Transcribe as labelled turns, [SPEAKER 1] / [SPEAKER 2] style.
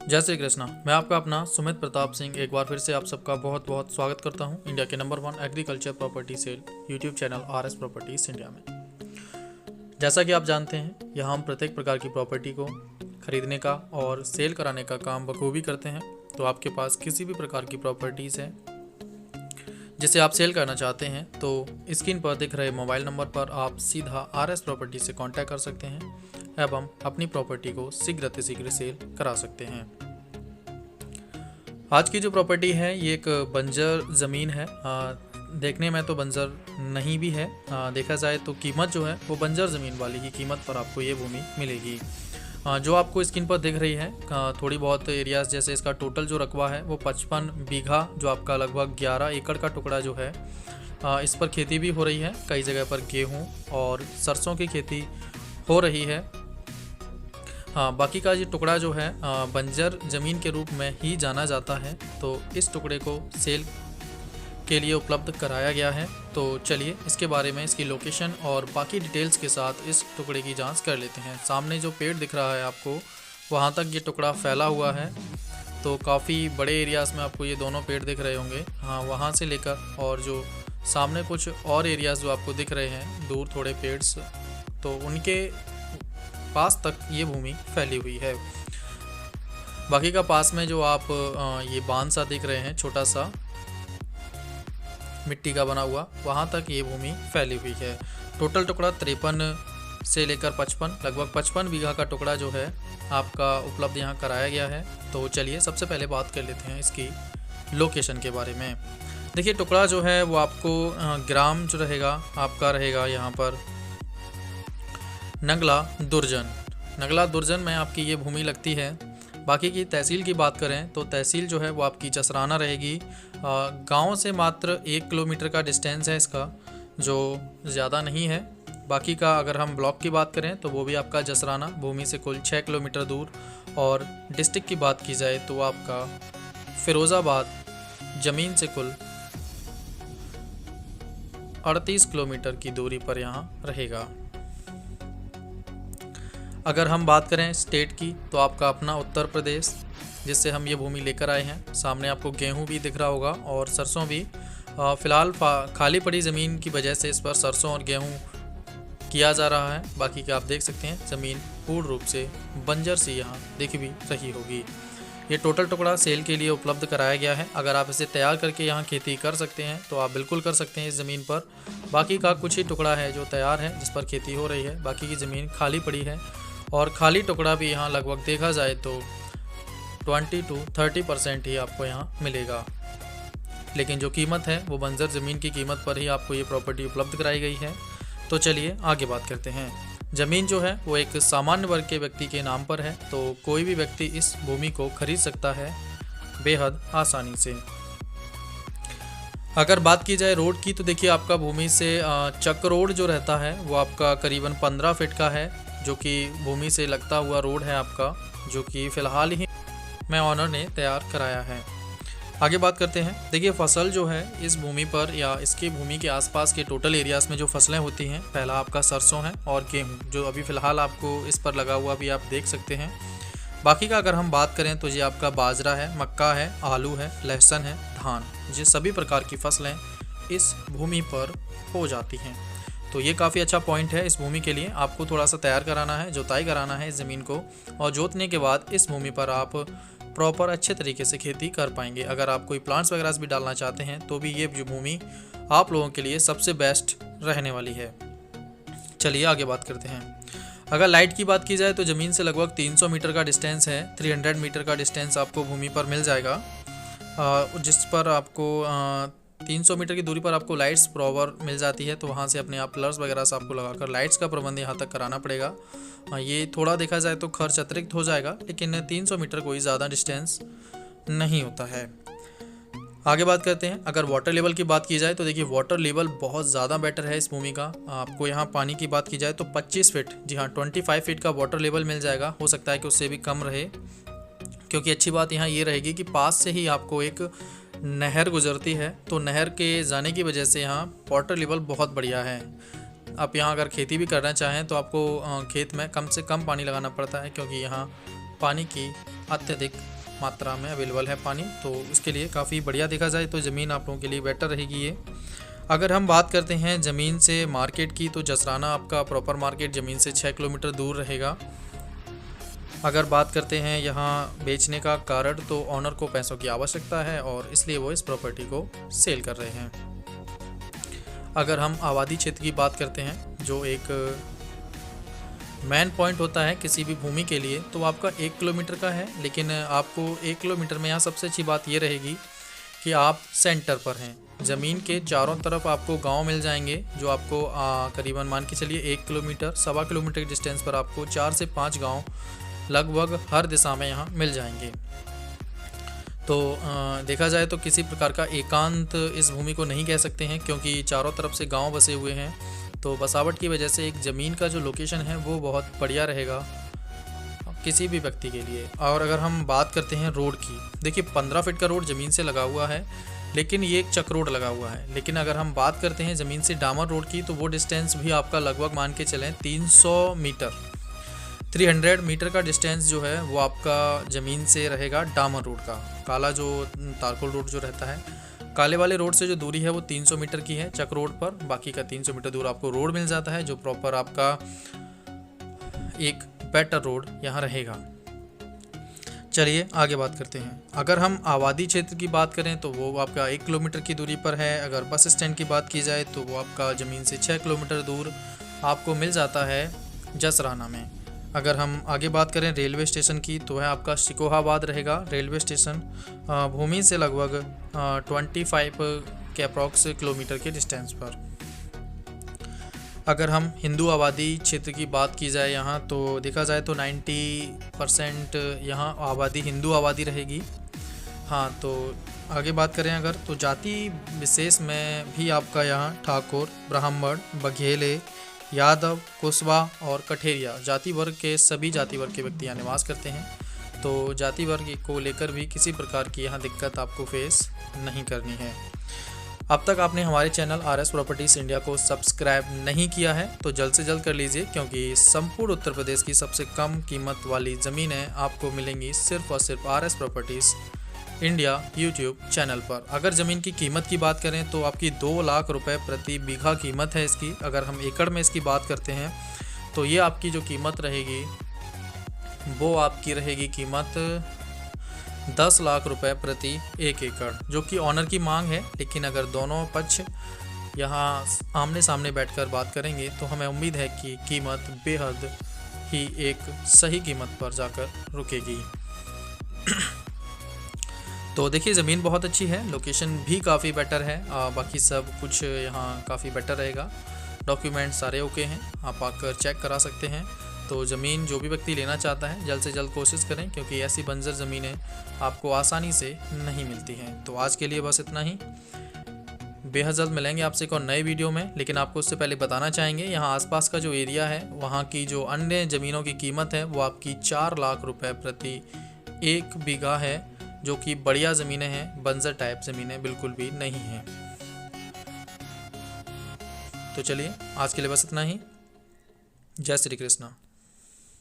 [SPEAKER 1] जय श्री कृष्णा। मैं आपका अपना सुमित प्रताप सिंह एक बार फिर से आप सबका बहुत बहुत स्वागत करता हूं इंडिया के नंबर 1 agriculture property sale YouTube channel R S properties India में। जैसा कि आप जानते हैं, यहाँ हम प्रत्येक प्रकार की प्रॉपर्टी को खरीदने का और सेल कराने का काम बखूबी करते हैं। तो आपके पास किसी भी प्रकार की प्रॉपर्टीज़ है जिसे आप सेल करना चाहते हैं तो स्क्रीन पर दिख रहे मोबाइल नंबर पर आप सीधा आर एस प्रॉपर्टी से कांटेक्ट कर सकते हैं एवं अपनी प्रॉपर्टी को शीघ्र सेल करा सकते हैं। आज की जो प्रॉपर्टी है ये एक बंजर ज़मीन है। देखने में तो बंजर नहीं भी है, देखा जाए तो कीमत जो है वो बंजर ज़मीन वाली ही कीमत पर आपको ये भूमि मिलेगी। जो आपको स्क्रीन पर दिख रही है थोड़ी बहुत एरियाज, जैसे इसका टोटल जो रकबा है वो 55 बीघा, जो आपका लगभग 11 एकड़ का टुकड़ा जो है इस पर खेती भी हो रही है। कई जगह पर गेहूँ और सरसों की खेती हो रही है। बाकी का ये टुकड़ा जो है बंजर ज़मीन के रूप में ही जाना जाता है। तो इस टुकड़े को सेल के लिए उपलब्ध कराया गया है। तो चलिए इसके बारे में, इसकी लोकेशन और बाकी डिटेल्स के साथ इस टुकड़े की जांच कर लेते हैं। सामने जो पेड़ दिख रहा है आपको, वहाँ तक ये टुकड़ा फैला हुआ है। तो काफ़ी बड़े एरियाज़ में आपको ये दोनों पेड़ दिख रहे होंगे। वहाँ से लेकर और जो सामने कुछ और एरियाज़ जो आपको दिख रहे हैं दूर थोड़े पेड्स, तो उनके पास तक ये भूमि फैली हुई है। बाकी का पास में जो आप ये बांध सा दिख रहे हैं, छोटा सा मिट्टी का बना हुआ, वहाँ तक ये भूमि फैली हुई है। टोटल टुकड़ा 53 से लेकर 55, लगभग 55 बीघा का टुकड़ा जो है आपका उपलब्ध यहाँ कराया गया है। तो चलिए सबसे पहले बात कर लेते हैं इसकी लोकेशन के बारे में। देखिए टुकड़ा जो है वो आपको ग्राम जो रहेगा आपका रहेगा यहाँ पर नगला दुर्जन में आपकी ये भूमि लगती है। बाकी की तहसील की बात करें तो तहसील जो है वो आपकी जसराना रहेगी। गांव से मात्र 1 किलोमीटर का डिस्टेंस है इसका, जो ज़्यादा नहीं है। बाकी का अगर हम ब्लॉक की बात करें तो वो भी आपका जसराना भूमि से कुल 6 किलोमीटर दूर। और डिस्ट्रिक्ट की बात की जाए तो आपका फिरोज़ाबाद ज़मीन से कुल 38 किलोमीटर की दूरी पर यहाँ रहेगा। अगर हम बात करें स्टेट की तो आपका अपना उत्तर प्रदेश, जिससे हम ये भूमि लेकर आए हैं। सामने आपको गेहूं भी दिख रहा होगा और सरसों भी। फ़िलहाल खाली पड़ी ज़मीन की वजह से इस पर सरसों और गेहूं किया जा रहा है। बाकी का आप देख सकते हैं ज़मीन पूर्ण रूप से बंजर सी यहाँ दिख भी रही होगी। ये टोटल टुकड़ा सेल के लिए उपलब्ध कराया गया है। अगर आप इसे तैयार करके यहाँ खेती कर सकते हैं तो आप बिल्कुल कर सकते हैं इस ज़मीन पर। बाकी का कुछ ही टुकड़ा है जो तैयार है, जिस पर खेती हो रही है। बाकी की ज़मीन खाली पड़ी है और खाली टुकड़ा भी यहाँ लगभग देखा जाए तो 20 to 30% ही आपको यहाँ मिलेगा। लेकिन जो कीमत है वो बंजर ज़मीन की कीमत पर ही आपको ये प्रॉपर्टी उपलब्ध कराई गई है। तो चलिए आगे बात करते हैं। ज़मीन जो है वो एक सामान्य वर्ग के व्यक्ति के नाम पर है, तो कोई भी व्यक्ति इस भूमि को खरीद सकता है बेहद आसानी से। अगर बात की जाए रोड की तो देखिए आपका भूमि से चक रोड जो रहता है वो आपका करीबन 15 फीट का है, जो कि भूमि से लगता हुआ रोड है आपका, जो कि फ़िलहाल ही मैं ऑनर ने तैयार कराया है। आगे बात करते हैं। देखिए फसल जो है इस भूमि पर या इसकी भूमि के आसपास के टोटल एरियाज़ में जो फसलें होती हैं, पहला आपका सरसों है और गेहूँ, जो अभी फ़िलहाल आपको इस पर लगा हुआ भी आप देख सकते हैं। बाकी का अगर हम बात करें तो ये आपका बाजरा है, मक्का है, आलू है, लहसुन है, धान, ये सभी प्रकार की फसलें इस भूमि पर हो जाती हैं। तो ये काफ़ी अच्छा पॉइंट है इस भूमि के लिए। आपको थोड़ा सा तैयार कराना है, जुताई कराना है इस ज़मीन को, और जोतने के बाद इस भूमि पर आप प्रॉपर अच्छे तरीके से खेती कर पाएंगे। अगर आप कोई प्लांट्स वगैरह भी डालना चाहते हैं तो भी ये जो भूमि आप लोगों के लिए सबसे बेस्ट रहने वाली है। चलिए आगे बात करते हैं। अगर लाइट की बात की जाए तो ज़मीन से लगभग 300 मीटर का डिस्टेंस है, 300 मीटर का डिस्टेंस आपको भूमि पर मिल जाएगा, जिस पर आपको 300 मीटर की दूरी पर आपको लाइट्स प्रॉपर मिल जाती है। तो वहाँ से अपने आप पिलर्स वगैरह से आपको लगाकर लाइट्स का प्रबंध यहाँ तक कराना पड़ेगा। ये थोड़ा देखा जाए तो खर्च अतिरिक्त हो जाएगा, लेकिन 300 मीटर कोई ज़्यादा डिस्टेंस नहीं होता है। आगे बात करते हैं। अगर वाटर लेवल की बात की जाए तो देखिए वाटर लेवल बहुत ज़्यादा बेटर है इस भूमि का। आपको यहाँ पानी की बात की जाए तो 25 फीट, जी हाँ 25 फीट का वाटर लेवल मिल जाएगा। हो सकता है कि उससे भी कम रहे, क्योंकि अच्छी बात यहाँ ये रहेगी कि पास से ही आपको एक नहर गुजरती है। तो नहर के जाने की वजह से यहाँ वाटर लेवल बहुत बढ़िया है। आप यहाँ अगर खेती भी करना चाहें तो आपको खेत में कम से कम पानी लगाना पड़ता है, क्योंकि यहाँ पानी की अत्यधिक मात्रा में अवेलेबल है पानी, तो इसके लिए काफ़ी बढ़िया देखा जाए तो ज़मीन आप लोगों के लिए बेटर रहेगी ये। अगर हम बात करते हैं ज़मीन से मार्केट की, तो जसराना आपका प्रॉपर मार्केट ज़मीन से 6 किलोमीटर दूर रहेगा। अगर बात करते हैं यहाँ बेचने का कारण, तो ऑनर को पैसों की आवश्यकता है और इसलिए वो इस प्रॉपर्टी को सेल कर रहे हैं। अगर हम आबादी क्षेत्र की बात करते हैं, जो एक मेन पॉइंट होता है किसी भी भूमि के लिए, तो आपका 1 किलोमीटर का है। लेकिन आपको 1 किलोमीटर में यहाँ सबसे अच्छी बात ये रहेगी कि आप सेंटर पर हैं। ज़मीन के चारों तरफ आपको गांव मिल जाएंगे, जो आपको करीबन मान के चलिए 1 किलोमीटर, 1.25 किलोमीटर की डिस्टेंस पर आपको 4 से 5 गांव लगभग हर दिशा में यहाँ मिल जाएंगे। तो देखा जाए तो किसी प्रकार का एकांत इस भूमि को नहीं कह सकते हैं, क्योंकि चारों तरफ से गांव बसे हुए हैं। तो बसावट की वजह से एक ज़मीन का जो लोकेशन है वो बहुत बढ़िया रहेगा किसी भी व्यक्ति के लिए। और अगर हम बात करते हैं रोड की, देखिए 15 फीट का रोड ज़मीन से लगा हुआ है, लेकिन ये एक चक रोड लगा हुआ है। लेकिन अगर हम बात करते हैं ज़मीन से डामर रोड की, तो वो डिस्टेंस भी आपका लगभग मान के चलें 300 मीटर, 300 मीटर का डिस्टेंस जो है वो आपका ज़मीन से रहेगा डामर रोड का। काला जो तारकोल रोड जो रहता है, काले वाले रोड से जो दूरी है वो 300 मीटर की है चक रोड पर। बाकी का 300 मीटर दूर आपको रोड मिल जाता है, जो प्रॉपर आपका एक बेटर रोड यहाँ रहेगा। चलिए आगे बात करते हैं। अगर हम आबादी क्षेत्र की बात करें तो वो आपका 1 किलोमीटर की दूरी पर है। अगर बस स्टैंड की बात की जाए तो वो आपका ज़मीन से 6 किलोमीटर दूर आपको मिल जाता है जसराना में। अगर हम आगे बात करें रेलवे स्टेशन की, तो है आपका शिकोहाबाद रहेगा रेलवे स्टेशन, भूमि से लगभग 25 के अप्रॉक्स किलोमीटर के डिस्टेंस पर। अगर हम हिंदू आबादी क्षेत्र की बात की जाए यहाँ, तो देखा जाए तो 90% यहाँ आबादी हिंदू आबादी रहेगी। हाँ, तो आगे बात करें अगर, तो जाति विशेष में भी आपका यहाँ ठाकुर, ब्राह्मण, बघेले, यादव, कुशवाहा और कठेरिया जाति वर्ग के सभी जाति वर्ग के व्यक्ति यहाँ निवास करते हैं। तो जाति वर्ग को लेकर भी किसी प्रकार की यहाँ दिक्कत आपको फेस नहीं करनी है। अब तक आपने हमारे चैनल RS प्रॉपर्टीज़ इंडिया को सब्सक्राइब नहीं किया है तो जल्द से जल्द कर लीजिए, क्योंकि संपूर्ण उत्तर प्रदेश की सबसे कम कीमत वाली ज़मीनें आपको मिलेंगी सिर्फ और सिर्फ RS properties India YouTube channel पर। अगर ज़मीन की कीमत की बात करें तो आपकी 2 लाख रुपए प्रति बीघा कीमत है इसकी। अगर हम एकड़ में इसकी बात करते हैं तो ये आपकी जो कीमत रहेगी वो आपकी रहेगी कीमत 10 लाख रुपए प्रति 1 एकड़, जो कि ऑनर की मांग है। लेकिन अगर दोनों पक्ष यहाँ आमने सामने बैठकर बात करेंगे तो हमें उम्मीद है कि कीमत बेहद ही एक सही कीमत पर जाकर रुकेगी। तो देखिए ज़मीन बहुत अच्छी है, लोकेशन भी काफ़ी बेटर है, बाकी सब कुछ यहाँ काफ़ी बेटर रहेगा। डॉक्यूमेंट सारे ओके हैं, आप आकर चेक करा सकते हैं। तो ज़मीन जो भी व्यक्ति लेना चाहता है जल्द से जल्द कोशिश करें, क्योंकि ऐसी बंजर ज़मीनें आपको आसानी से नहीं मिलती हैं। तो आज के लिए बस इतना ही, बेहद जल्द मिलेंगे आपसे एक और नए वीडियो में। लेकिन आपको उससे पहले बताना चाहेंगे, यहाँ आसपास का जो एरिया है वहाँ की जो अन्य ज़मीनों की कीमत है वो आपकी 4 लाख रुपए प्रति 1 बीघा है, जो कि बढ़िया ज़मीनें हैं, बंजर टाइप ज़मीनें बिल्कुल भी नहीं हैं। तो चलिए आज के लिए बस इतना ही। जय श्री कृष्णा।